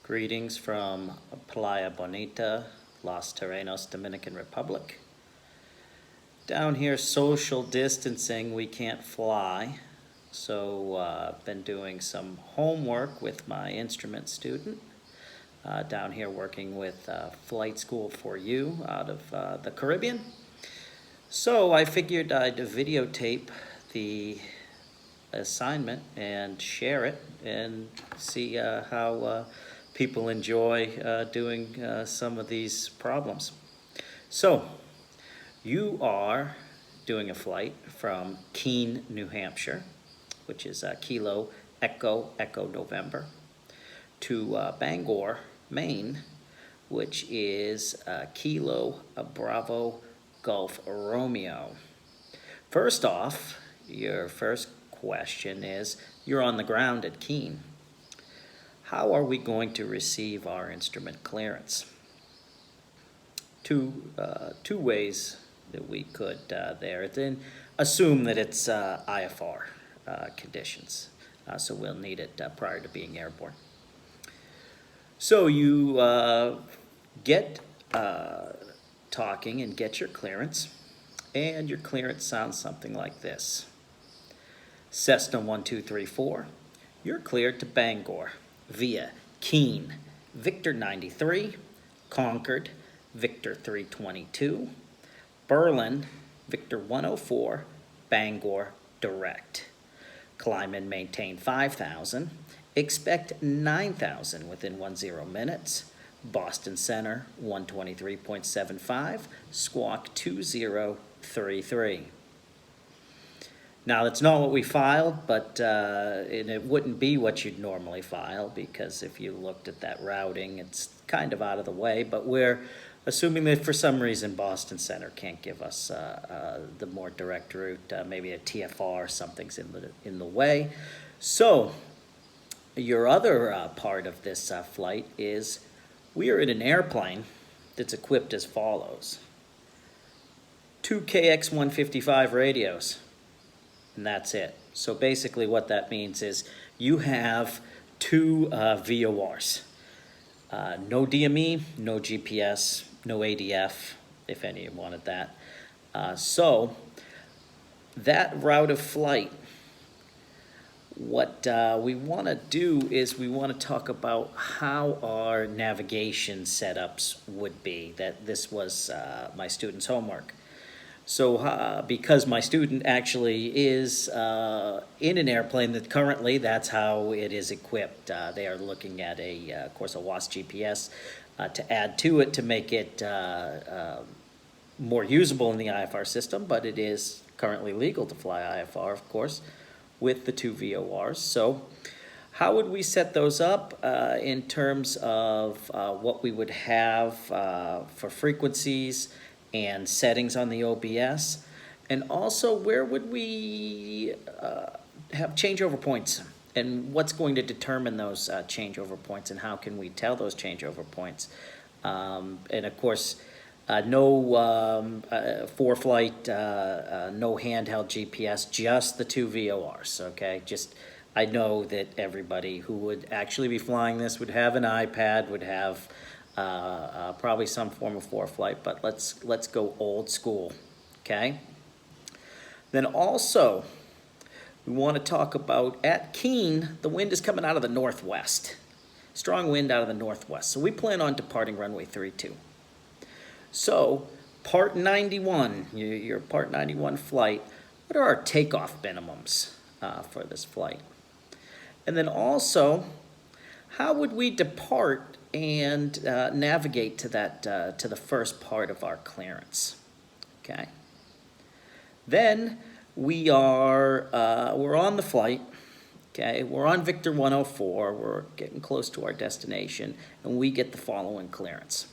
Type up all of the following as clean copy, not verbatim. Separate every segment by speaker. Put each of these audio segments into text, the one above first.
Speaker 1: Greetings from Playa Bonita, Los Terrenos, Dominican Republic. Down here, social distancing, we can't fly, so I've been doing some homework with my instrument student. Down here working with Flight School for You out of the Caribbean. So I figured I'd videotape the assignment and share it and see how people enjoy doing some of these problems. So you are doing a flight from Keene, New Hampshire, which is Kilo Echo Echo November, to Bangor, Maine, which is Kilo Bravo Golf Romeo. First off, your first question is, you're on the ground at Keene. How are we going to receive our instrument clearance? Two ways that we could there. Then assume that it's IFR conditions. So we'll need it prior to being airborne. So you get talking and get your clearance, and your clearance sounds something like this. Cessna 1234, you're cleared to Bangor via Keene, Victor 93, Concord, Victor 322, Berlin, Victor 104, Bangor direct. Climb and maintain 5,000. Expect 9,000 within 10 minutes. Boston Center 123.75, squawk 2033. Now, that's not what we filed, but and it wouldn't be what you'd normally file, because if you looked at that routing, it's kind of out of the way, but we're assuming that for some reason Boston Center can't give us the more direct route, maybe a TFR, something's in the way. So your other part of this flight is we are in an airplane that's equipped as follows. 2 KX-155 radios. And that's it. So basically what that means is you have two VORs. No DME, no GPS, no ADF, if any of you wanted that. So that route of flight, what we want to do is we want to talk about how our navigation setups would be. That this was my student's homework. So because my student actually is in an airplane that currently that's how it is equipped. They are looking at of course, a WASP GPS to add to it to make it more usable in the IFR system, but it is currently legal to fly IFR, of course, with the two VORs. So how would we set those up in terms of what we would have for frequencies and settings on the OBS, and also where would we have changeover points, and what's going to determine those changeover points, and how can we tell those changeover points? And of course, no for-flight, no handheld GPS, just the two VORs, okay? I know that everybody who would actually be flying this would have an iPad, would have probably some form of for-flight, but let's go old school, okay? Then also, we want to talk about at Keene, the wind is coming out of the northwest. Strong wind out of the northwest. So we plan on departing runway 32. So Part 91, your Part 91 flight, what are our takeoff minimums for this flight? And then also, how would we depart and navigate to that to the first part of our clearance? Okay. Then we're on the flight. Okay, we're on Victor 104. We're getting close to our destination, and we get the following clearance.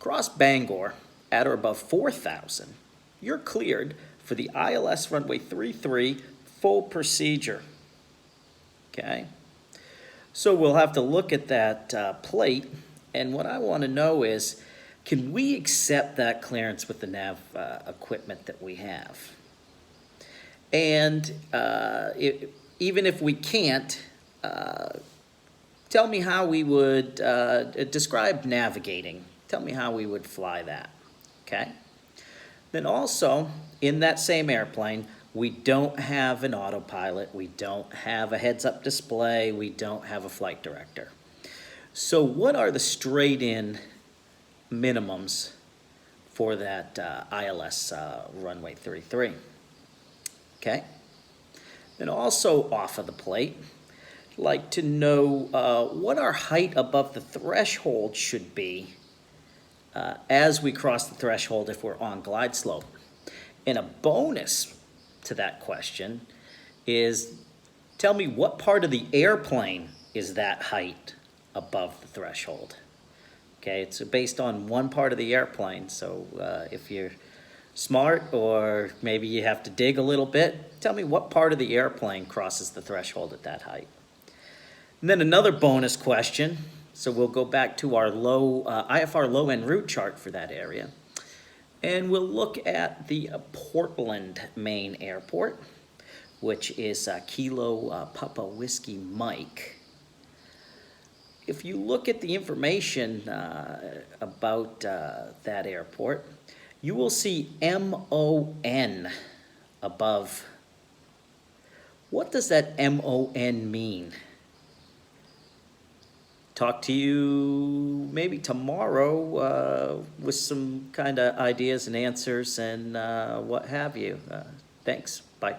Speaker 1: Across Bangor, at or above 4,000, you're cleared for the ILS runway 33 full procedure. Okay. So we'll have to look at that plate, and what I want to know is, can we accept that clearance with the nav equipment that we have? And even if we can't, tell me how we would describe navigating. Tell me how we would fly that, okay? Then also, in that same airplane, we don't have an autopilot, we don't have a heads-up display, we don't have a flight director. So what are the straight-in minimums for that ILS runway 33? Okay. Then also off of the plate, I'd like to know what our height above the threshold should be as we cross the threshold if we're on glide slope. And a bonus to that question is, tell me what part of the airplane is that height above the threshold. Okay, it's based on one part of the airplane, so if you're smart or maybe you have to dig a little bit, tell me what part of the airplane crosses the threshold at that height. And then another bonus question, so we'll go back to our IFR low-end route chart for that area, and we'll look at the Portland, Maine airport, which is Kilo Papa Whiskey Mike. If you look at the information about that airport, you will see MON above. What does that MON mean? Talk to you maybe tomorrow with some kind of ideas and answers and what have you. Thanks. Bye.